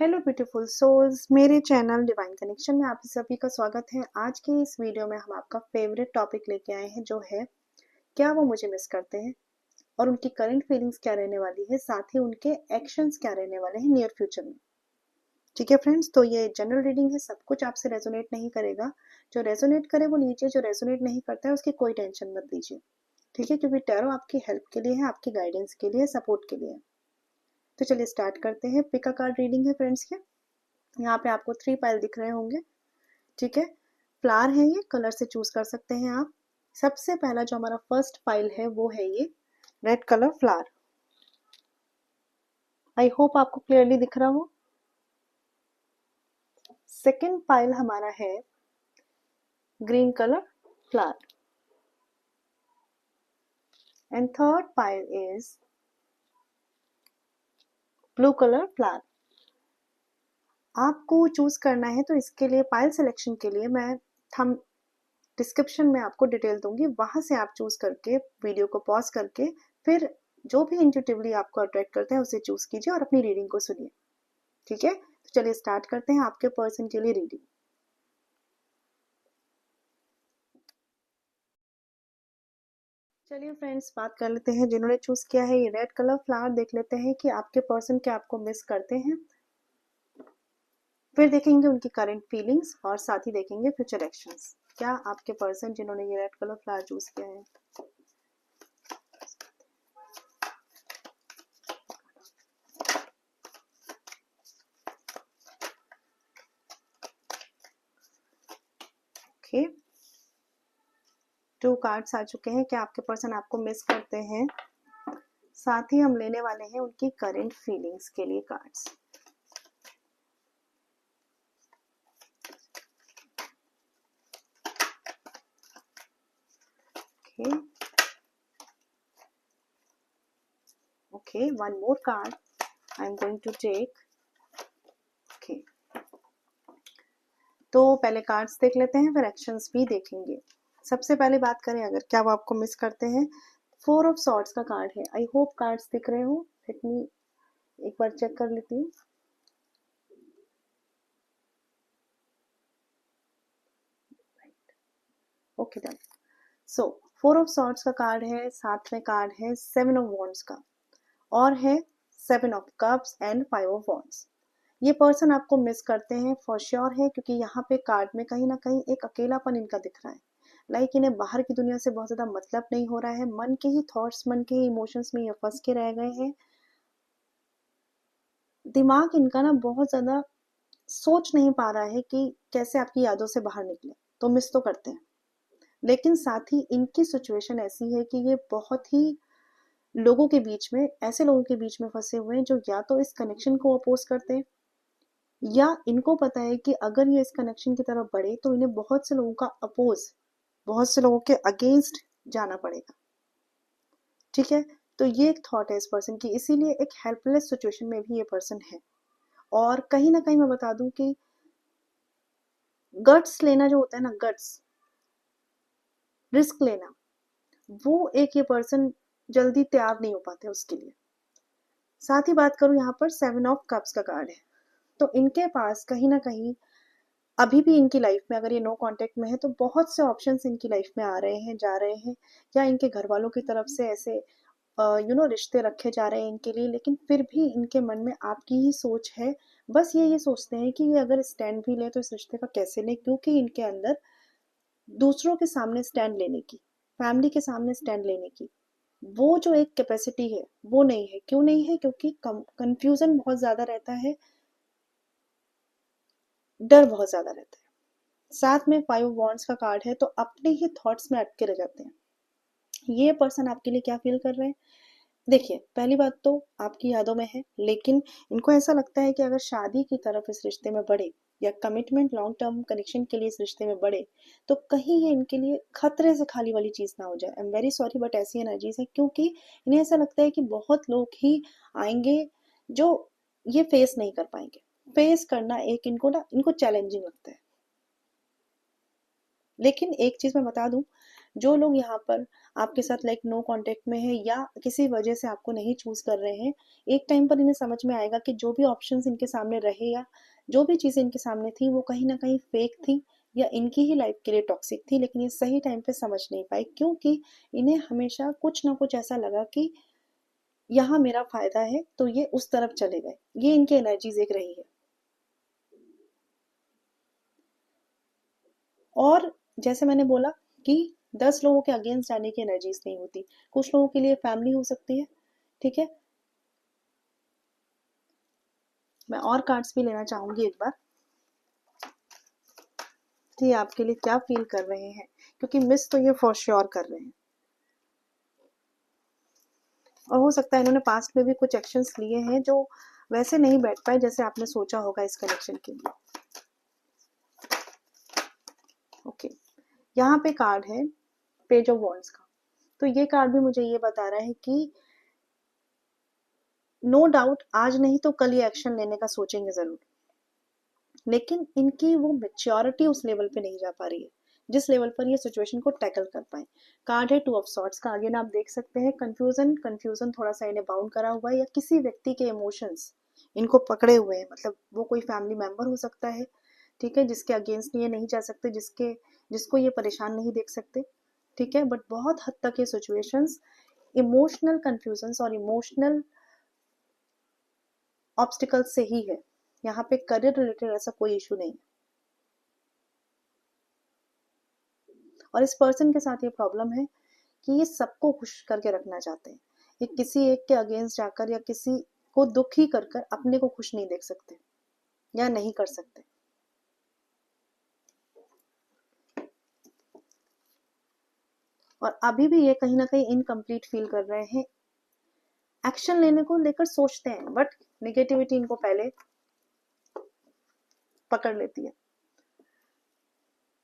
Hello beautiful souls, मेरे channel divine connection में आप सभी का स्वागत है। आज के इस वीडियो में हम आपका फेवरेट टॉपिक लेके आए हैं, जो है क्या वो मुझे मिस करते हैं और उनकी करंट फीलिंग्स क्या रहने वाली है, साथ ही उनके एक्शंस क्या रहने वाले हैं नियर फ्यूचर में। ठीक है फ्रेंड्स, तो ये जनरल रीडिंग है, सब कुछ आपसे रेजोनेट नहीं करेगा। जो रेजोनेट करे वो लीजिए, जो रेजोनेट नहीं करता है उसकी कोई टेंशन मत लीजिए। ठीक है, क्योंकि टैरो आपकी हेल्प के लिए है, आपकी गाइडेंस के लिए, सपोर्ट के लिए है। तो चलिए स्टार्ट करते हैं। पिक अ कार्ड रीडिंग है फ्रेंड्स के। यहाँ पे आपको 3 पाइल दिख रहे होंगे। ठीक है, फ्लावर है, ये कलर से चूज कर सकते हैं आप। सबसे पहला जो हमारा फर्स्ट पाइल है वो है ये red colour flower. I hope आपको क्लियरली दिख रहा हो। सेकंड पाइल हमारा है green colour flower and third pile is blue colour flower. आपको चूज करना है, तो इसके लिए पाइल सिलेक्शन के लिए मैं हम डिस्क्रिप्शन में आपको डिटेल दूंगी, वहां से आप चूज करके वीडियो को पॉज करके फिर जो भी इंट्यूटिवली आपको अट्रैक्ट करता है उसे चूज कीजिए और अपनी रीडिंग को सुनिए। ठीक है, तो चलिए स्टार्ट करते हैं आपके पर्सन के लिए रीडिंग। चलिए फ्रेंड्स, बात कर लेते हैं जिन्होंने चूज किया है ये रेड कलर फ्लावर। देख लेते हैं कि आपके पर्सन क्या आपको मिस करते हैं, फिर देखेंगे उनकी करंट फीलिंग्स और साथ ही देखेंगे फ्यूचर एक्शंस। क्या आपके पर्सन जिन्होंने ये रेड कलर फ्लावर चूज किया है। ओके, 2 कार्ड्स आ चुके हैं। क्या आपके पर्सन आपको मिस करते हैं, साथ ही हम लेने वाले हैं उनकी करंट फीलिंग्स के लिए cards. Okay okay, one more card I am going to take. Okay, तो पहले कार्ड्स देख लेते हैं, फिर एक्शंस भी देखेंगे। सबसे पहले बात करें अगर क्या वो आपको मिस करते हैं, 4 ऑफ सॉर्ड्स का कार्ड है। आई होप कार्ड्स दिख रहे हो। लेट मी एक बार चेक कर लेती हूँ। Okay done. So 4 of swords का कार्ड है, साथ में कार्ड है 7 ऑफ वॉन्ड्स का, और है 7 of cups and 5 of wands. ये पर्सन आपको मिस करते हैं फॉर श्योर है, क्योंकि यहाँ पे कार्ड में कहीं ना कहीं एक अकेलापन इनका दिख रहा है। लाइक इन्हें बाहर की दुनिया से बहुत ज्यादा मतलब नहीं हो रहा है, मन के ही थॉट्स, मन के ही इमोशंस में ये फंस के रह गए हैं। दिमाग इनका ना बहुत ज्यादा सोच नहीं पा रहा है कि कैसे आपकी यादों से बाहर निकले। तो मिस तो करते हैं, लेकिन साथ ही इनकी सिचुएशन ऐसी है कि ये बहुत ही लोगों के बीच में, ऐसे लोगों के बीच में फंसे हुए हैं जो या तो इस कनेक्शन को अपोज करते हैं, या इनको पता है कि अगर ये इस कनेक्शन की तरफ बढ़े तो इन्हें बहुत से लोगों का अपोज, बहुत से लोगों के अगेंस्ट जाना पड़ेगा। ठीक है, तो ये एक थॉट है इस पर्सन की, इसीलिए एक हेल्पलेस सिचुएशन में भी ये पर्सन है। और कहीं ना कहीं मैं बता दूं कि गट्स लेना जो होता है ना, गट्स, रिस्क लेना, वो एक ये पर्सन जल्दी तैयार नहीं हो पाते उसके लिए। साथ ही बात करूं, यहाँ पर 7 ऑफ कप्स का कार्ड है, तो इनके पास कहीं ना कहीं अभी भी इनकी लाइफ में, अगर ये नो कांटेक्ट में है, तो बहुत से ऑप्शंस इनकी लाइफ में आ रहे हैं, जा रहे हैं, या इनके घर वालों की तरफ से ऐसे रिश्ते रखे जा रहे हैं इनके लिए, लेकिन फिर भी इनके मन में आपकी ही सोच है। बस ये सोचते हैं कि ये अगर स्टैंड भी ले तो इस रिश्ते का कैसे ले, क्योंकि इनके अंदर दूसरों के सामने स्टैंड लेने की, फैमिली के सामने स्टैंड लेने की वो जो एक कैपेसिटी है वो नहीं है। क्यों नहीं है? क्योंकि कंफ्यूजन बहुत ज्यादा रहता है, डर बहुत ज्यादा रहता है। साथ में 5 वॉन्ड्स का कार्ड है, तो अपने ही थॉट्स में अटके रह जाते हैं। ये पर्सन आपके लिए क्या फील कर रहे हैं, देखिए पहली बात तो आपकी यादों में है, लेकिन इनको ऐसा लगता है कि अगर शादी की तरफ इस रिश्ते में बढ़े, या कमिटमेंट लॉन्ग टर्म कनेक्शन के लिए इस रिश्ते में बढ़े, तो कहीं ये इनके लिए खतरे से खाली वाली चीज ना हो जाए। I am very sorry, but ऐसी एनर्जीज है, क्योंकि इन्हें ऐसा लगता है कि बहुत लोग ही आएंगे जो ये फेस नहीं कर पाएंगे। फेस करना एक इनको चैलेंजिंग लगता है। लेकिन एक चीज मैं बता दूं, जो लोग यहाँ पर आपके साथ लाइक नो कांटेक्ट में है या किसी वजह से आपको नहीं चूज कर रहे हैं, एक टाइम पर इन्हें समझ में आएगा कि जो भी ऑप्शंस इनके सामने रहे या जो भी चीजें इनके सामने थी वो कहीं ना कहीं फेक थी या इनकी ही लाइफ के लिए टॉक्सिक थी, लेकिन ये सही टाइम पे समझ नहीं पाए क्योंकि इन्हें हमेशा कुछ ना कुछ ऐसा लगा कि यहाँ मेरा फायदा है, तो ये उस तरफ चले गए। ये इनकी एनर्जीज एक रही है। और जैसे मैंने बोला कि 10 लोगों के अगेंस्ट जाने की एनर्जीज नहीं होती, कुछ लोगों के लिए फैमिली हो सकती है। ठीक है, मैं और कार्ड्स भी लेना चाहूंगी एक बार कि आपके लिए क्या फील कर रहे हैं, क्योंकि मिस तो ये फॉर श्योर कर रहे हैं और हो सकता है इन्होंने पास्ट में भी कुछ एक्शंस लिए हैं जो वैसे नहीं बैठ पाए जैसे आपने सोचा होगा इस कनेक्शन के लिए। ओके, यहाँ पे कार्ड है पेज ऑफ वॉन्ड्स का। तो ये कार्ड भी मुझे ये बता रहा है कि नो डाउट आज नहीं तो कल ये एक्शन लेने का सोचेंगे जरूर, लेकिन इनकी वो मेच्योरिटी उस लेवल पे नहीं जा पा रही है जिस लेवल पर ये सिचुएशन को टैकल कर पाए। कार्ड है 2 ऑफ सॉर्ड्स का। आगे ना आप देख सकते हैं कंफ्यूजन कंफ्यूजन थोड़ा सा इन्हें बाउंड करा हुआ है या किसी व्यक्ति के इमोशंस इनको पकड़े हुए हैं, मतलब वो कोई फैमिली मेंबर हो सकता है, ठीक है, जिसके अगेंस्ट ये नहीं जा सकते, जिसको ये परेशान नहीं देख सकते, ठीक है, बट बहुत हद तक ये सिचुएशंस इमोशनल कंफ्यूजन और इमोशनल ऑब्स्टिकल से ही है। यहाँ पे करियर रिलेटेड ऐसा कोई इशू नहीं है और इस पर्सन के साथ ये प्रॉब्लम है कि ये सबको खुश करके रखना चाहते हैं। ये किसी एक के अगेंस्ट जाकर या किसी को दुखी कर कर अपने को खुश नहीं देख सकते या नहीं कर सकते। और अभी भी ये कहीं ना कहीं इनकम्प्लीट फील कर रहे हैं। एक्शन लेने को लेकर सोचते हैं बट नेगेटिविटी इनको पहले पकड़ लेती है।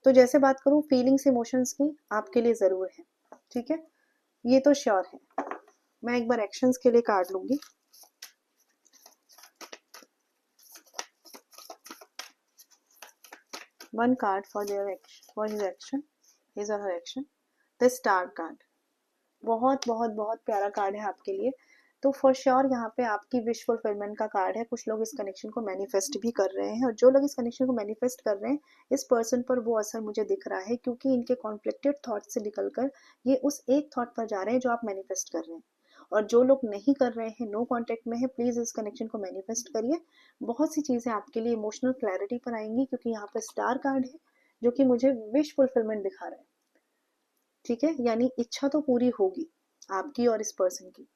तो जैसे बात करूं फीलिंग्स इमोशंस की, आपके लिए जरूर है, ठीक है, ये तो श्योर है। मैं एक बार एक्शंस के लिए कार्ड लूंगी। One card for his action, his और हर एक्शन। द स्टार कार्ड बहुत बहुत बहुत प्यारा कार्ड है आपके लिए। तो फॉर श्योर यहाँ पे आपकी विश फुलफिलमेंट का कार्ड है। कुछ लोग इस कनेक्शन को मैनिफेस्ट भी कर रहे हैं और जो लोग इस कनेक्शन को मैनिफेस्ट कर रहे हैं इस पर्सन पर वो असर मुझे दिख रहा है क्योंकि इनके कॉन्फ्लिक्टेड थॉट से निकलकर ये उस एक थॉट पर जा रहे हैं जो आप मैनिफेस्ट कर रहे हैं। और जो लोग नहीं कर रहे हैं, नो कांटेक्ट में है, प्लीज इस कनेक्शन को मैनिफेस्ट करिए। बहुत सी चीजें आपके लिए इमोशनल क्लैरिटी पर आएंगी क्योंकि यहाँ पर स्टार कार्ड है जो कि मुझे विश फुलफिलमेंट दिखा रहा है, ठीक है, यानी इच्छा तो पूरी होगी आपकी और इस पर्सन की,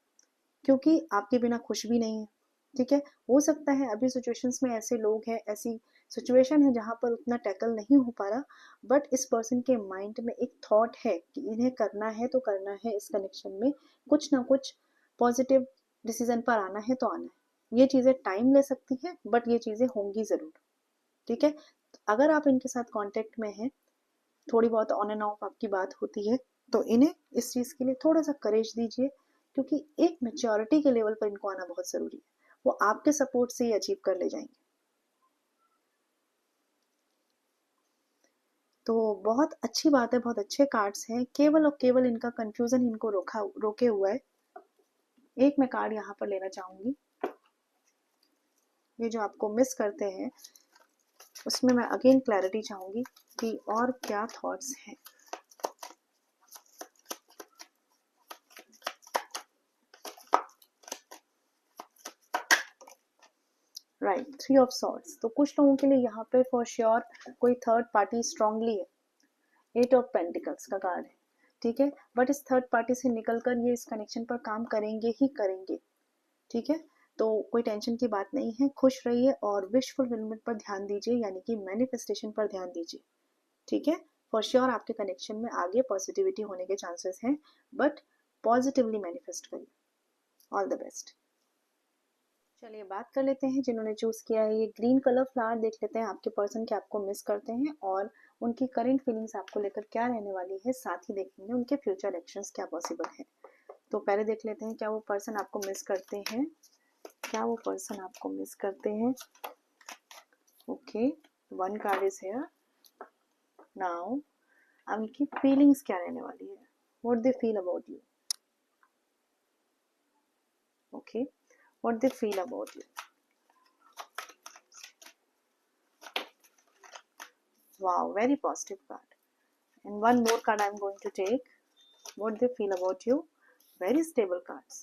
क्योंकि आपके बिना खुश भी नहीं है, ठीक है। हो सकता है अभी सिचुएशंस में ऐसे लोग हैं, ऐसी सिचुएशन है जहां पर उतना टैकल नहीं हो पा रहा, बट इस पर्सन के माइंड में एक थॉट है कि इन्हें करना है तो करना है, इस कनेक्शन में कुछ ना कुछ पॉजिटिव डिसीजन पर आना है तो आना है। ये चीजें टाइम ले सकती है बट ये चीजें होंगी जरूर, ठीक है। अगर आप इनके साथ कॉन्टेक्ट में हैं, थोड़ी बहुत ऑन एंड ऑफ आपकी बात होती है, तो इन्हें इस चीज के लिए थोड़ा सा करेज दीजिए क्योंकि एक मेच्योरिटी के लेवल पर इनको आना बहुत जरूरी है। वो आपके सपोर्ट से ही अचीव कर ले जाएंगे। तो बहुत अच्छी बात है, बहुत अच्छे कार्ड्स हैं, केवल और केवल इनका कंफ्यूजन इनको रोके हुआ है। एक मैं कार्ड यहाँ पर लेना चाहूंगी, ये जो आपको मिस करते हैं उसमें मैं अगेन क्लैरिटी चाहूंगी कि और क्या थॉट्स हैं। Right, 3 of swords. तो कुछ लोगों के लिए यहाँ पे फॉर श्योर कोई थर्ड पार्टी स्ट्रांगली है। 8 ऑफ पेंटिकल्स का कार्ड है, ठीक है, बट इस थर्ड पार्टी से निकलकर ये इस कनेक्शन पर काम करेंगे ही करेंगे, ठीक है। तो कोई टेंशन की बात नहीं है, खुश रहिए और विश फुलफिलमेंट पर ध्यान दीजिए, यानी कि मैनिफेस्टेशन पर ध्यान दीजिए, ठीक है। फॉर श्योर आपके कनेक्शन में आगे पॉजिटिविटी होने के चांसेस हैं, बट पॉजिटिवली मैनिफेस्ट करिए। All the best. चलिए बात कर लेते हैं जिन्होंने चूज किया है ये ग्रीन कलर फ्लावर। देख लेते हैं आपके पर्सन के आपको मिस करते हैं और उनकी करंट फीलिंग्स आपको लेकर क्या रहने वाली है, साथ ही देखेंगे उनके फ्यूचर एक्शंस क्या पॉसिबल है। तो पहले देख लेते हैं क्या वो पर्सन आपको मिस करते हैं, क्या वो पर्सन आपको मिस करते हैं। Okay, one card is here now, अब इनकी फीलिंग्स क्या रहने वाली है, what they feel about you. Okay, what they feel about you. Wow, very positive card. And one more card I'm going to take. What they feel about you. Very stable cards.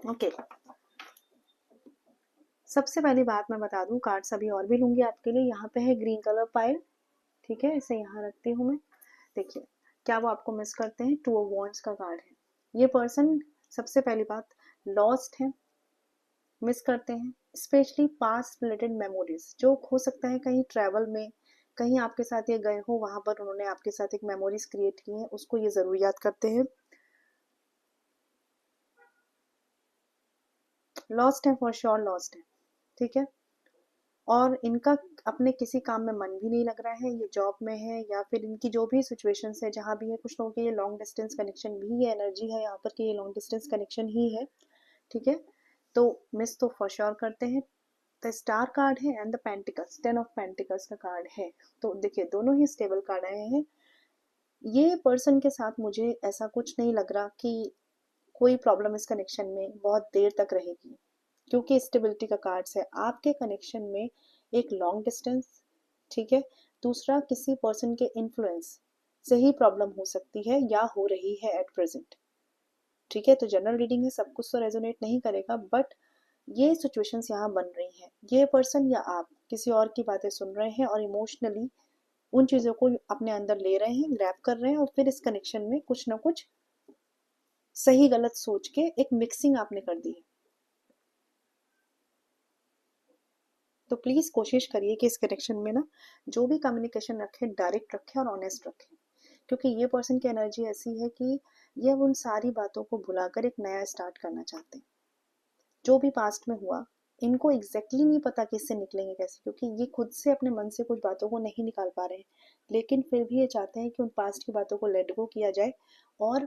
Okay. सबसे पहली बात मैं बता दूं, cards अभी और भी लूंगी आपके लिए। यहाँ पे है ग्रीन कलर पाइल, ठीक है, इसे यहाँ रखती हूँ मैं। देखिए क्या वो आपको मिस करते हैं। 2 ऑफ वॉन्ड्स का कार्ड है। ये पर्सन सबसे पहली बात लॉस्ट है, मिस करते हैं, स्पेशली पास्ट रिलेटेड मेमोरीज, जो हो सकता है कहीं ट्रैवल में, कहीं आपके साथ ये गए हो, वहां पर उन्होंने आपके साथ एक मेमोरीज क्रिएट की हैं, उसको ये जरूर याद करते हैं। लॉस्ट है, फॉर श्योर लॉस्ट है, ठीक है। और इनका अपने किसी काम में मन भी नहीं लग रहा है, ये जॉब में है या फिर इनकी जो भी सिचुएशन है जहाँ भी है। कुछ लोगों के ये लॉन्ग डिस्टेंस कनेक्शन भी, ये एनर्जी है यहाँ पर कि ये लॉन्ग डिस्टेंस कनेक्शन ही है, ठीक है। तो मिस तो फॉर श्योर करते हैं। द स्टार कार्ड है and the pentacles, 10 of pentacles का कार्ड है। तो देखिए दोनों ही स्टेबल कार्ड आए हैं। ये पर्सन के साथ मुझे ऐसा कुछ नहीं लग रहा कि कोई प्रॉब्लम इस कनेक्शन में बहुत देर तक रहेगी, क्योंकि स्टेबिलिटी का कार्ड्स है। आपके कनेक्शन में एक लॉन्ग डिस्टेंस, ठीक है, दूसरा किसी पर्सन के इन्फ्लुएंस से ही प्रॉब्लम हो सकती है या हो रही है एट प्रेजेंट, ठीक है। तो जनरल रीडिंग है, सब कुछ तो रेजोनेट नहीं करेगा, बट ये सिचुएशंस यहाँ बन रही हैं। ये पर्सन या आप किसी और की बातें सुन रहे हैं और इमोशनली उन चीज़ों को अपने अंदर ले रहे हैं, ग्रैब कर रहे हैं, और फिर इस कनेक्शन में कुछ ना कुछ सही गलत सोच के एक मिक्सिंग आपने कर दी है। तो प्लीज कोशिश करिए कि इस कनेक्शन में ना जो भी कम्युनिकेशन रखें, डायरेक्ट रखें और ऑनेस्ट रखें, क्योंकि ये पर्सन की एनर्जी ऐसी है कि ये उन सारी बातों को भुलाकर एक नया स्टार्ट करना चाहते हैं। जो भी पास्ट में हुआ, इनको एग्जैक्टली नहीं पता कि इससे निकलेंगे कैसे, क्योंकि ये खुद से अपने मन से कुछ बातों को नहीं निकाल पा रहे हैं, लेकिन फिर भी ये चाहते हैं कि उन पास्ट की बातों को लेट गो किया जाए और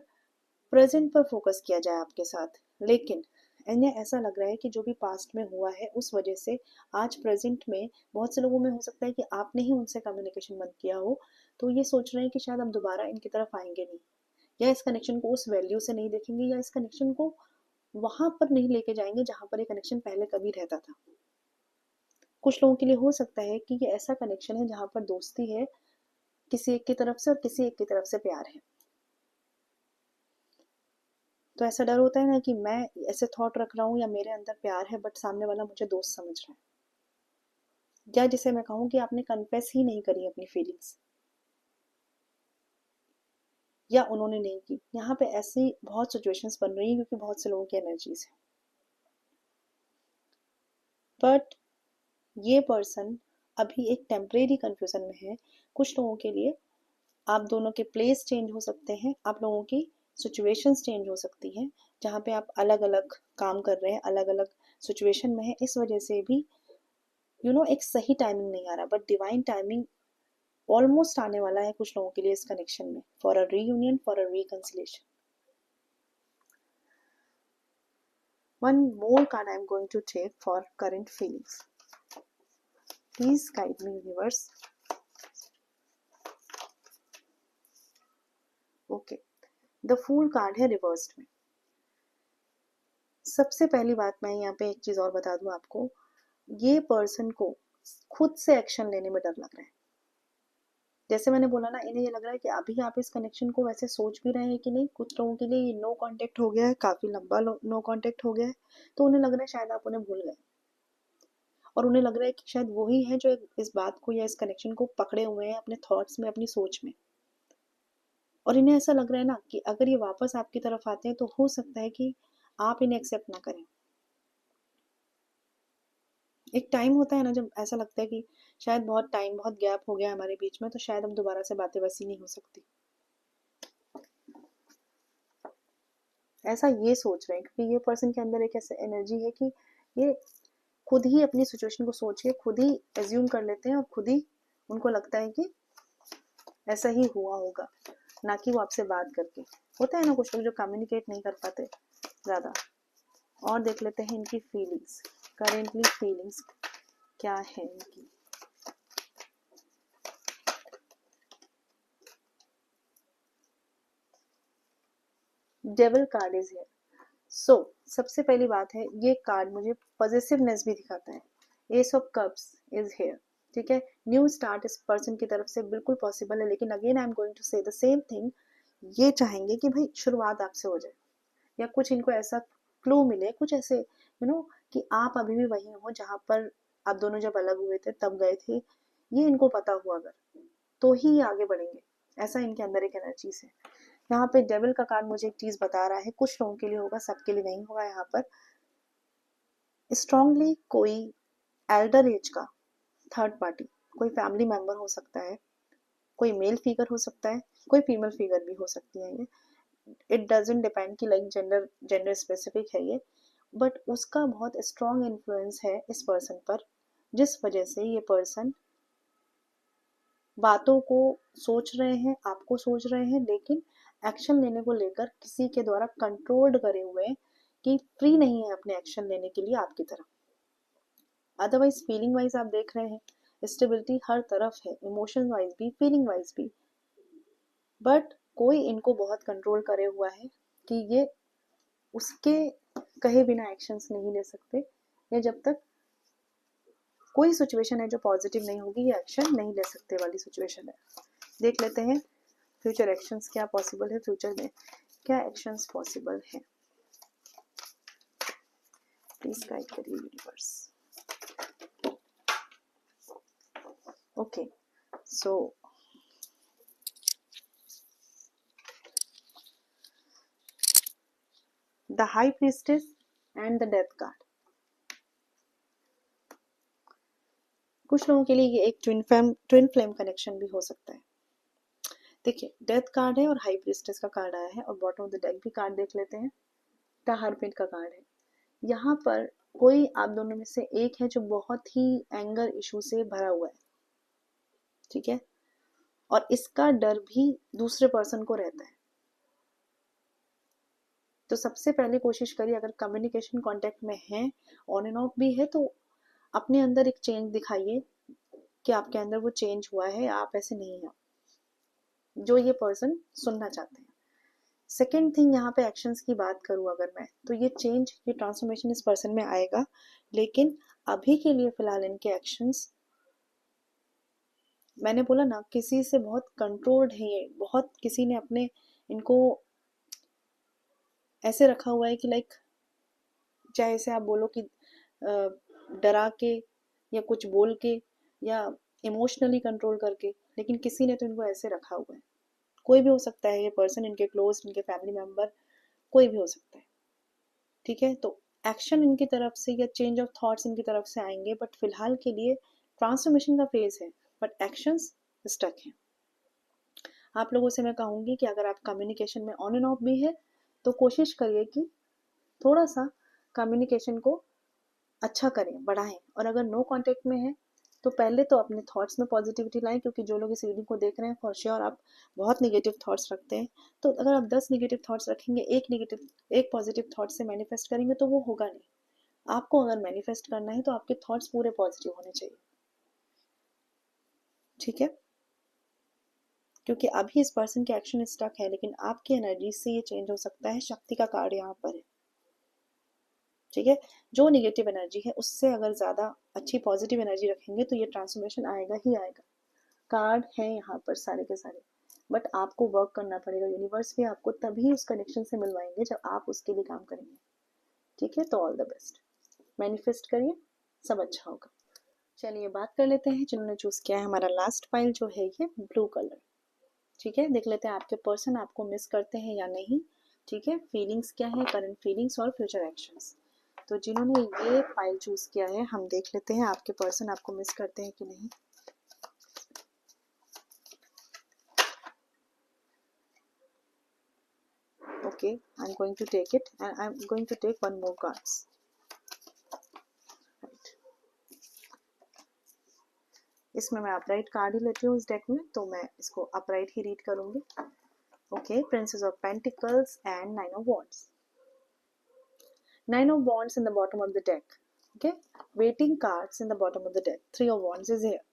प्रेजेंट पर फोकस किया जाए आपके साथ। लेकिन इन्हें ऐसा लग रहा है कि जो भी पास्ट में हुआ है उस वजह से आज प्रेजेंट में बहुत से लोगों में हो सकता है कि आपने ही उनसे कम्युनिकेशन बंद किया हो, तो ये सोच रहे हैं कि शायद हम दोबारा इनकी तरफ आएंगे नहीं, या इस कनेक्शन को उस वैल्यू से नहीं देखेंगे, या इस कनेक्शन को वहां पर नहीं लेके जाएंगे जहां पर ये कनेक्शन पहले कभी रहता था। कुछ लोगों के लिए हो सकता है कि ये ऐसा कनेक्शन है जहां पर दोस्ती है किसी एक की तरफ से और किसी एक की तरफ से प्यार है। तो ऐसा डर होता है ना कि मैं ऐसे थॉट रख रहा हूँ या मेरे अंदर प्यार है बट सामने वाला मुझे दोस्त समझ रहा है, या जिसे मैं कहूँ कि आपने कन्फेस ही नहीं करी अपनी फीलिंग्स, या उन्होंने नहीं की। यहाँ पे ऐसी बहुत सिचुएशंस बन रही है क्योंकि बहुत से लोगों की एनर्जीज है। बट ये पर्सन अभी एक टेम्परेरी कंफ्यूजन में है। कुछ लोगों के लिए आप दोनों के प्लेस चेंज हो सकते हैं, आप लोगों की सिचुएशंस चेंज हो सकती हैं, जहाँ पे आप अलग अलग काम कर रहे हैं, अलग अलग सिचुएशन में है, इस वजह से भी एक सही टाइमिंग नहीं आ रहा, बट डिवाइन टाइमिंग ऑलमोस्ट आने वाला है कुछ लोगों के लिए इस कनेक्शन में, for a reunion, for a reconciliation. One more card I am going to take for current feelings. Please guide me universe. Okay, the fool card है रिवर्स्ड में। सबसे पहली बात मैं यहाँ पे एक चीज और बता दूं आपको, ये पर्सन को खुद से एक्शन लेने में डर लग रहा है। जैसे मैंने बोला ना, इन्हें ये लग रहा है कि अभी आप इस कनेक्शन को वैसे सोच भी रहे हैं कि नहीं। कुछ लोगों के लिए ये नो कांटेक्ट हो गया है, काफी लंबा नो कांटेक्ट हो गया है, तो उन्हें लग रहा है शायद आप उन्हें भूल गए, और उन्हें लग रहा है कि शायद वही है जो इस बात को या इस कनेक्शन को पकड़े हुए हैं अपने थॉट्स में, अपनी सोच में। और इन्हें ऐसा लग रहा है ना कि अगर ये वापस आपकी तरफ आते हैं तो हो सकता है कि आप इन्हें एक्सेप्ट ना करें। एक टाइम होता है ना जब ऐसा लगता है कि शायद बहुत टाइम, बहुत गैप हो गया हमारे बीच में, तो शायद हम दोबारा से बातें वैसी नहीं हो सकती, ऐसा ये सोच रहे हैं। क्योंकि ये पर्सन के अंदर एक ऐसा एनर्जी है कि ये खुद ही अपनी सिचुएशन को सोच के खुद ही एज्यूम कर लेते हैं, और खुद ही उनको लगता है कि ऐसा ही हुआ होगा, ना कि वो आपसे बात करके। होता है ना कुछ लोग जो कम्युनिकेट नहीं कर पाते ज्यादा। और देख लेते हैं इनकी फीलिंग्स, करेंटली फीलिंग्स क्या है इनकी। Devil card is here. So सबसे पहली बात है, ये कार्ड मुझे पॉजिटिवनेस भी दिखाता है। S of cups is here, ठीक है। न्यू स्टार्ट इस पर्सन की तरफ से बिल्कुल पॉसिबल है, लेकिन again I am going to say the same thing. ये चाहेंगे कि भाई शुरुआत आपसे हो जाए, या कुछ इनको ऐसा क्लू मिले, कुछ ऐसे कि आप अभी भी वही हो जहां पर आप दोनों जब अलग हुए थे तब गए थे। ये इनको पता हुआ अगर, तो ही ये आगे बढ़ेंगे, ऐसा इनके अंदर एक एनर्जी है। यहाँ पे डेविल का कार्ड मुझे एक चीज बता रहा है, कुछ लोगों के लिए होगा, सबके लिए नहीं होगा। यहाँ पर स्ट्रांगली कोई एल्डर एज का थर्ड पार्टी, कोई फैमिली मेंबर हो सकता है, कोई मेल फिगर हो सकता है, कोई फीमेल फिगर भी हो सकती है। ये इट डजेंट डिपेंड कि लाइक जेंडर स्पेसिफिक है ये, बट उसका बहुत स्ट्रॉन्ग इन्फ्लुएंस है इस पर्सन पर, जिस वजह से ये पर्सन बातों को सोच रहे हैं, आपको सोच रहे हैं, लेकिन एक्शन लेने को लेकर किसी के द्वारा कंट्रोल्ड करे हुए हैं, कि फ्री नहीं है अपने एक्शन लेने के लिए आपकी तरफ। अदरवाइज फीलिंग वाइज आप देख रहे हैं स्टेबिलिटी हर तरफ है, इमोशन वाइज भी, फीलिंग वाइज भी, बट कोई इनको बहुत कंट्रोल करे हुआ है कि ये उसके कहे बिना एक्शंस नहीं ले सकते, या जब तक कोई सिचुएशन है जो पॉजिटिव नहीं होगी ये एक्शन नहीं ले सकते वाली सिचुएशन है। देख लेते हैं फ्यूचर एक्शंस क्या पॉसिबल है, फ्यूचर में क्या एक्शंस पॉसिबल है। प्लीज गाइड करिए universe. Okay, so the high priestess and the death card. कुछ लोगों के लिए ये एक ट्विन फ्लेम कनेक्शन भी हो सकता है। देखिए, डेथ कार्ड है और हाई प्रीस्टेस का कार्ड आया है, और बॉटम ऑफ द डेक भी कार्ड देख लेते हैं, द हर्मिट का कार्ड है। यहाँ पर कोई आप दोनों में से एक है जो बहुत ही एंगर इशू से भरा हुआ है, ठीक है, और इसका डर भी दूसरे पर्सन को रहता है। तो सबसे पहले कोशिश करिए, अगर कम्युनिकेशन कांटेक्ट में है, ऑन एंड ऑफ भी है, तो अपने अंदर एक चेंज दिखाइए कि आपके अंदर वो चेंज हुआ है, आप ऐसे नहीं हैं जो ये पर्सन सुनना चाहते हैं। सेकेंड थिंग, यहाँ पे एक्शंस की बात करूँ अगर मैं, तो ये चेंज, ये ट्रांसफॉर्मेशन इस पर्सन में आएगा, लेकिन अभी के लिए फिलहाल इनके एक्शंस, मैंने बोला ना, किसी से बहुत कंट्रोल्ड है ये, बहुत किसी ने अपने इनको ऐसे रखा हुआ है कि लाइक, चाहे इसे आप बोलो कि डरा के, या कुछ बोल के, या इमोशनली कंट्रोल करके, लेकिन किसी ने तो इनको ऐसे रखा हुआ है। कोई भी हो सकता है ये पर्सन, इनके क्लोज, इनके फैमिली मेंबर, कोई भी हो सकता है, ठीक है। तो एक्शन इनकी तरफ से या चेंज ऑफ थॉट्स इनकी तरफ से आएंगे, बट फिलहाल के लिए ट्रांसफॉर्मेशन का फेज है, बट एक्शंस स्टक हैं। आप लोगों से मैं कहूंगी कि अगर आप कम्युनिकेशन में ऑन एंड ऑफ भी है, तो कोशिश करिए कि थोड़ा सा कम्युनिकेशन को अच्छा करें, बढ़ाएं, और अगर नो कांटेक्ट में है, तो पहले तो अपने थॉट्स में पॉजिटिविटी लाएं, क्योंकि जो लोग इस रीडिंग को देख रहे हैं फॉर श्योर आप बहुत नेगेटिव थॉट्स रखते हैं। तो अगर आप 10 नेगेटिव थॉट्स रखेंगे, एक पॉजिटिव थॉट से मैनिफेस्ट करेंगे, तो वो होगा नहीं। आपको अगर मैनिफेस्ट करना है तो आपके थॉट्स पूरे पॉजिटिव होने चाहिए, ठीक है, क्योंकि अभी इस पर्सन के एक्शन स्टक है, लेकिन आपकी एनर्जी से ये चेंज हो सकता है। शक्ति का कार्ड यहाँ पर है, ठीक है। जो नेगेटिव एनर्जी है उससे अगर ज्यादा अच्छी पॉजिटिव एनर्जी रखेंगे, तो ये ट्रांसफॉर्मेशन आएगा ही आएगा। कार्ड है यहाँ पर सारे के सारे, बट आपको वर्क करना पड़ेगा। यूनिवर्स भी आपको तभी उस कनेक्शन से मिलवाएंगे जब आप उसके लिए काम करेंगे, ठीक है। तो ऑल द बेस्ट, मैनिफेस्ट करिए, सब अच्छा होगा। चलिए बात कर लेते हैं जिन्होंने चूज किया है हमारा लास्ट फाइल, जो है ये ब्लू कलर, ठीक है। देख लेते हैं आपके पर्सन आपको मिस करते हैं या नहीं, ठीक है। फीलिंग्स क्या है, करंट फीलिंग्स और फ्यूचर एक्शंस। तो जिन्होंने ये फाइल चूज किया है, हम देख लेते हैं आपके पर्सन आपको मिस करते हैं कि नहीं। Okay, I'm going to take it, and I'm going to take one more cards. Right. इसमें मैं अपराइट कार्ड ही लेती हूँ इस डेक में, तो मैं इसको अपराइट ही रीड करूंगी। Okay, princess of pentacles and nine of wands. Nine of wands in the bottom of the deck. Okay, waiting cards in the bottom of the deck. Three of wands is here.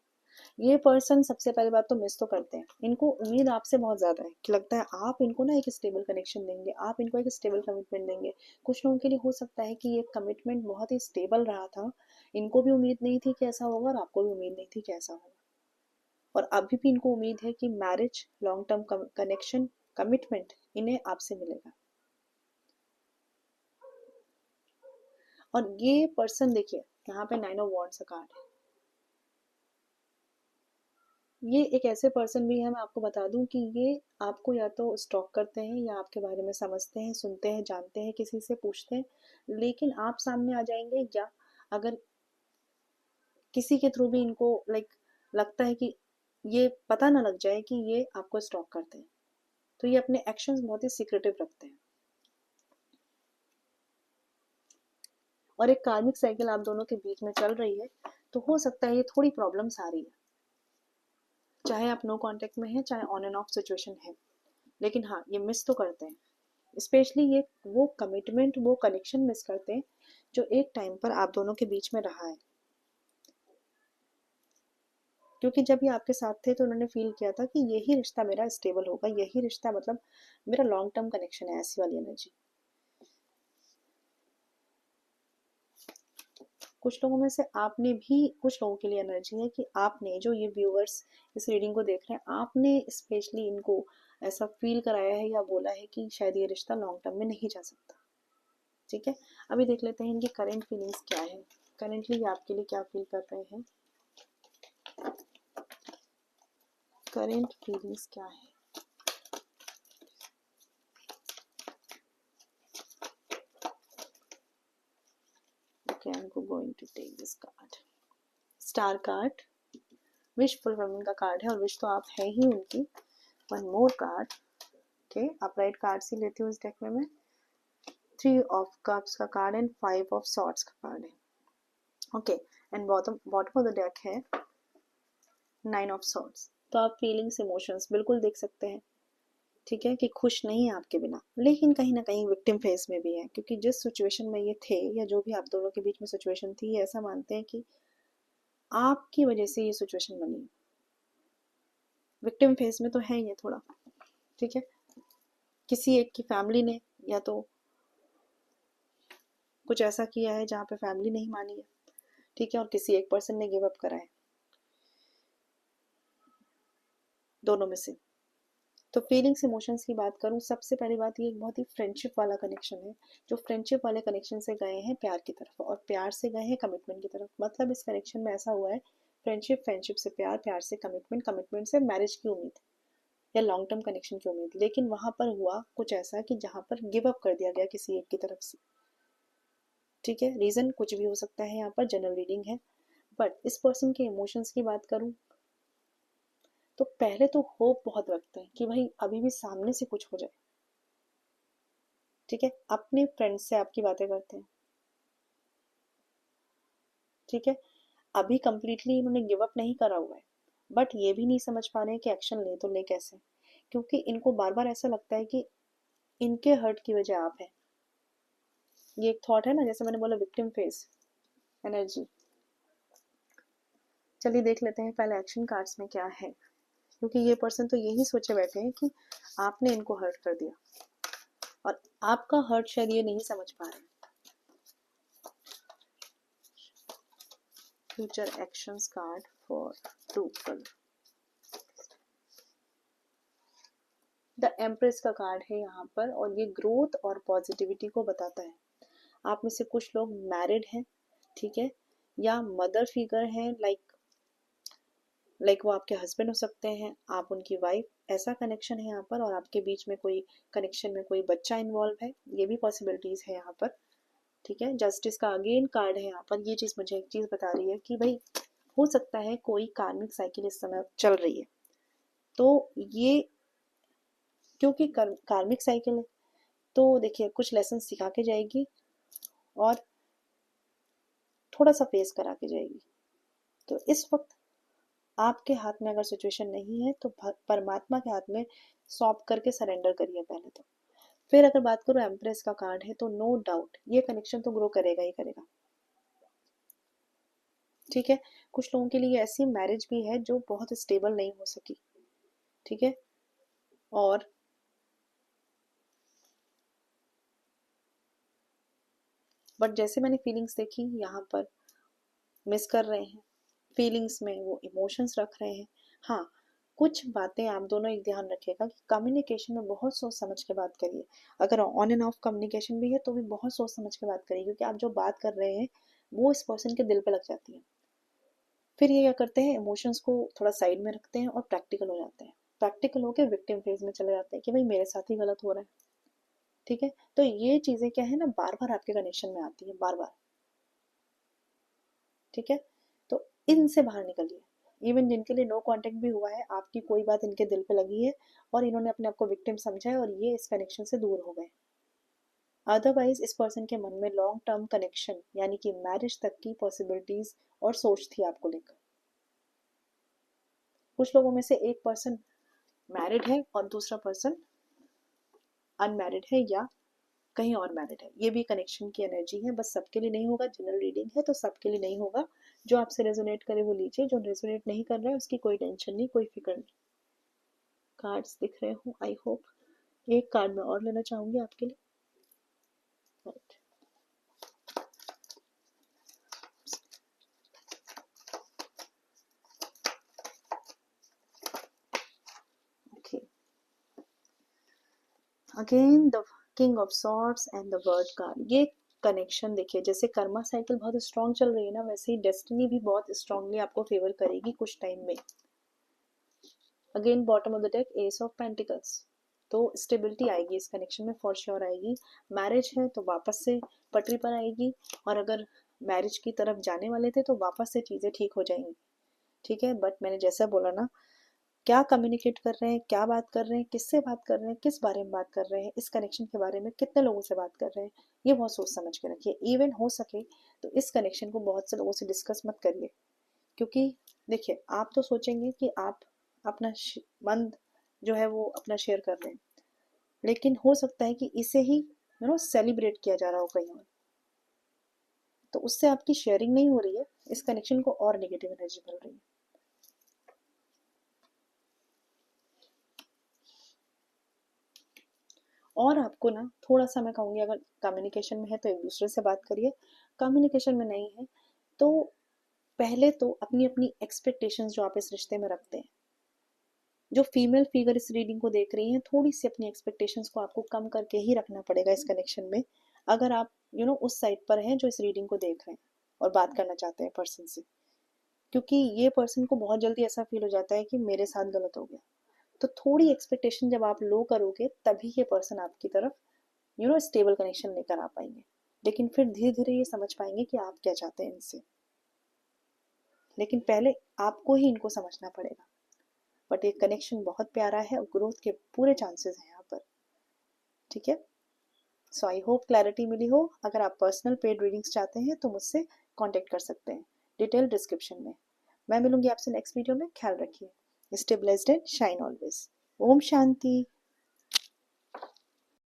ये person सबसे पहली बात तो miss तो करते हैं, इनको उम्मीद आपसे बहुत ज़्यादा है कि लगता है आप इनको ना एक स्टेबल कनेक्शन देंगे, आप इनको एक स्टेबल कमिटमेंट देंगे। कुछ लोगों के लिए हो सकता है कि ये कमिटमेंट बहुत ही स्टेबल रहा था, इनको भी उम्मीद नहीं थी कि ऐसा होगा और आपको भी उम्मीद नहीं थी कि ऐसा होगा, और अभी भी इनको उम्मीद है कि marriage, long term connection, commitment इन्हें आपसे मिलेगा। और ये पर्सन देखिए यहाँ पे 9 ऑफ वॉन्ड्स का कार्ड है, ये एक ऐसे पर्सन भी है, मैं आपको बता दूं कि ये आपको या तो स्टॉक करते हैं या आपके बारे में समझते हैं, सुनते हैं, जानते हैं, किसी से पूछते हैं, लेकिन आप सामने आ जाएंगे, या अगर किसी के थ्रू भी इनको लगता है कि ये पता ना लग जाए कि ये आपको स्टॉक करते हैं, तो ये अपने एक्शंस बहुत ही सीक्रेटिव रखते हैं। और एक कार्मिक साइकिल आप दोनों के बीच में चल रही है, तो हो सकता है ये थोड़ी प्रॉब्लम्स आ रही है, चाहे आप नो कांटेक्ट में हैं, चाहे ऑन एंड ऑफ सिचुएशन है, लेकिन हाँ ये मिस तो करते हैं। स्पेशली ये वो कमिटमेंट, वो कनेक्शन मिस करते हैं जो एक टाइम पर आप दोनों के बीच में रहा है, क्योंकि जब ये आपके साथ थे तो उन्होंने फील किया था कि यही रिश्ता मेरा स्टेबल होगा, यही रिश्ता मतलब मेरा लॉन्ग टर्म कनेक्शन है, ऐसी वाली एनर्जी। कुछ लोगों में से आपने भी, कुछ लोगों के लिए एनर्जी है कि आपने, जो ये व्यूअर्स इस रीडिंग को देख रहे हैं, आपने स्पेशली इनको ऐसा फील कराया है या बोला है कि शायद ये रिश्ता लॉन्ग टर्म में नहीं जा सकता। ठीक है, अभी देख लेते हैं इनकी करेंट फीलिंग्स क्या है, करेंटली ये आपके लिए क्या फील कर रहे हैं, करेंट फीलिंग्स क्या है। Okay, I'm going to take this card. Star card wish fulfilment का कार्ड है, और विश तो आप है ही उनकी। One more card, okay, upright card ही लेती हूँ इस डेक में मैं। 3 ऑफ कप्स का कार्ड एंड 5 ऑफ सॉर्ड्स का कार्ड है, okay, and bottom bottom of the deck है 9 ऑफ सॉर्ड्स। तो आप फीलिंग्स, इमोशंस बिल्कुल देख सकते हैं, ठीक है, कि खुश नहीं है आपके बिना, लेकिन कहीं ना कहीं विक्टिम फेस में भी है, क्योंकि जिस सिचुएशन में ये थे, या जो भी आप दोनों के बीच में सिचुएशन थी, ये ऐसा मानते हैं कि आपकी वजह से ये सिचुएशन बनी। विक्टिम फेस में तो है ये थोड़ा, ठीक है, किसी एक की फैमिली ने या तो कुछ ऐसा किया है जहाँ पे फैमिली नहीं मानी है, ठीक है, और किसी एक पर्सन ने गिव अप करा है, दोनों में से। तो फीलिंग्स, इमोशंस की बात करूँ, सबसे पहली बात, ये एक बहुत ही फ्रेंडशिप वाला कनेक्शन है, जो फ्रेंडशिप वाले कनेक्शन से गए हैं प्यार की तरफ, और प्यार से गए हैं कमिटमेंट की तरफ। मतलब इस कनेक्शन में ऐसा हुआ है, फ्रेंडशिप, फ्रेंडशिप से प्यार, प्यार से कमिटमेंट, कमिटमेंट से मैरिज की उम्मीद या लॉन्ग टर्म कनेक्शन की उम्मीद, लेकिन वहां पर हुआ कुछ ऐसा कि जहां पर गिव अप कर दिया गया किसी एक की तरफ से, ठीक है, रीजन कुछ भी हो सकता है, यहाँ पर जनरल रीडिंग है। बट इस पर्सन के इमोशंस की बात करूं, तो पहले तो होप बहुत रखते हैं कि भाई अभी भी सामने से कुछ हो जाए, ठीक है, अपने फ्रेंड से आपकी बातें करते हैं, ठीक है, अभी कंप्लीटली इन्होंने गिव अप नहीं करा हुआ है, बट ये भी नहीं समझ पा रहे हैं कि एक्शन ले तो ले कैसे, क्योंकि इनको बार बार ऐसा लगता है कि इनके हर्ट की वजह आप है। ये एक थॉट है ना, जैसे मैंने बोला विक्टिम फेस एनर्जी। चलिए देख लेते हैं पहले एक्शन कार्ड्स में क्या है, क्योंकि ये पर्सन तो यही सोचे बैठे हैं कि आपने इनको हर्ट कर दिया, और आपका हर्ट शायद ये नहीं समझ पा रहे। Future actions card for people, the empress का कार्ड है यहाँ पर, और ये ग्रोथ और पॉजिटिविटी को बताता है। आप में से कुछ लोग मैरिड हैं, ठीक है, या मदर फिगर हैं, लाइक वो आपके हस्बैंड हो सकते हैं, आप उनकी वाइफ, ऐसा कनेक्शन है यहाँ पर, और आपके बीच में कोई कनेक्शन में कोई बच्चा इन्वॉल्व है, ये भी पॉसिबिलिटीज है यहाँ पर, ठीक है। जस्टिस का अगेन कार्ड है यहाँ पर, ये चीज मुझे एक चीज बता रही है कि भाई हो सकता है कोई कार्मिक साइकिल इस समय चल रही है, तो ये क्योंकि कार्मिक साइकिल है, तो देखिए कुछ लेसन सिखा के जाएगी और थोड़ा सा फेस करा के जाएगी। तो इस वक्त आपके हाथ में अगर सिचुएशन नहीं है, तो परमात्मा के हाथ में सौंप करके सरेंडर करिए पहले तो। फिर अगर बात करूं, एम्प्रेस का कार्ड है, तो नो डाउट ये कनेक्शन तो ग्रो करेगा ही करेगा। ठीक है। कुछ लोगों के लिए ऐसी मैरिज भी है जो बहुत स्टेबल नहीं हो सकी। ठीक है। और बट जैसे मैंने फीलिंग्स देखी यहाँ पर मिस कर रहे हैं, फीलिंग्स में वो इमोशंस रख रहे हैं। हाँ, कुछ बातें आप दोनों एक ध्यान रखिएगा कि कम्युनिकेशन में बहुत सोच समझ के बात करिए। अगर ऑन एंड ऑफ कम्युनिकेशन भी है तो भी बहुत सोच समझ के बात करिए, क्योंकि आप जो बात कर रहे हैं वो इस पर्सन के दिल पे लग जाती है। फिर ये क्या करते हैं, इमोशंस को थोड़ा साइड में रखते हैं और प्रैक्टिकल हो जाते हैं। प्रैक्टिकल होकर विक्टिम फेज में चले जाते हैं कि भाई मेरे साथ ही गलत हो रहा है। ठीक है। तो ये चीजें क्या है ना, बार बार आपके कनेक्शन में आती है, बार बार। ठीक है। तो इनसे बाहर निकलिए। इवन जिनके लिए नो कांटेक्ट भी हुआ है, आपकी कोई बात इनके दिल पे लगी है और इन्होंने अपने आप को विक्टिम समझा है और ये इस कनेक्शन से दूर हो गए। अदरवाइज इस पर्सन के मन में लॉन्ग टर्म कनेक्शन यानी कि मैरिज तक की पॉसिबिलिटीज और सोच थी आपको लेकर। कुछ लोगों में से एक पर्सन मैरिड है और दूसरा पर्सन अनमैरिड है या कहीं और मैरिड है। ये भी कनेक्शन की एनर्जी है, बस सबके लिए नहीं होगा। जनरल रीडिंग है तो सबके लिए नहीं होगा। जो आपसे रेजोनेट करे वो लीजिए, जो रेजोनेट नहीं कर रहा है उसकी कोई टेंशन नहीं, कोई फिक्र नहीं। कार्ड्स दिख रहे हो, आई होप। एक कार्ड मैं और लेना चाहूंगी आपके लिए। Right. Okay. Again the king of swords and the word card. ये कनेक्शन देखिए, जैसे कर्मा साइकिल बहुत स्ट्रांग चल रही है ना, वैसे ही डेस्टिनी भी बहुत स्ट्रांगली आपको फेवर करेगी कुछ टाइम में। Again bottom of the deck S of pentacles. तो स्टेबिलिटी आएगी इस कनेक्शन में, फॉर श्योर आएगी। मैरिज है तो वापस से पटरी पर आएगी, और अगर मैरिज की तरफ जाने वाले थे तो वापस से चीज़ें ठीक हो जाएंगी। ठीक है। बट मैंने जैसा बोला ना, क्या कम्युनिकेट कर रहे हैं, क्या बात कर रहे हैं, किससे बात कर रहे हैं, किस बारे में बात कर रहे हैं, इस कनेक्शन के बारे में कितने लोगों से बात कर रहे हैं, ये बहुत सोच समझ के रखिए। इवन हो सके तो इस कनेक्शन को बहुत से लोगों से डिस्कस मत करिए, क्योंकि देखिए आप तो सोचेंगे कि आप अपना मन जो है वो अपना शेयर कर रहे हैं, लेकिन हो सकता है कि इसे ही सेलिब्रेट किया जा रहा हो कहीं और, तो उससे आपकी शेयरिंग नहीं हो रही है, इस कनेक्शन को और नेगेटिव एनर्जी मिल रही है। और आपको ना थोड़ा सा मैं कहूँगी, अगर कम्युनिकेशन में है तो एक दूसरे से बात करिए। कम्युनिकेशन में नहीं है तो पहले तो अपनी अपनी एक्सपेक्टेशंस जो आप इस रिश्ते में रखते हैं, जो फीमेल फिगर इस रीडिंग को देख रही हैं, थोड़ी सी अपनी एक्सपेक्टेशंस को आपको कम करके ही रखना पड़ेगा इस कनेक्शन में। अगर आप उस साइड पर हैं जो इस रीडिंग को देख रहे हैं और बात करना चाहते हैं पर्सन से, क्योंकि ये पर्सन को बहुत जल्दी ऐसा फील हो जाता है कि मेरे साथ गलत हो गया। तो थोड़ी एक्सपेक्टेशन जब आप लो करोगे तभी ये पर्सन आपकी तरफ स्टेबल कनेक्शन लेकर आ पाएंगे। लेकिन फिर धीरे धीरे ये समझ पाएंगे कि आप क्या चाहते हैं इनसे। लेकिन पहले आपको ही इनको समझना पड़ेगा। बट ये कनेक्शन बहुत प्यारा है और ग्रोथ के पूरे चांसेस हैं यहाँ पर। ठीक है। सो आई होप क्लैरिटी मिली हो। अगर आप पर्सनल पेड रीडिंग्स चाहते हैं तो मुझसे कांटेक्ट कर सकते हैं, डिटेल डिस्क्रिप्शन में। मैं मिलूंगी आपसे नेक्स्ट वीडियो में। ख्याल रखिए। Stay blessed and shine always. ओम शांति।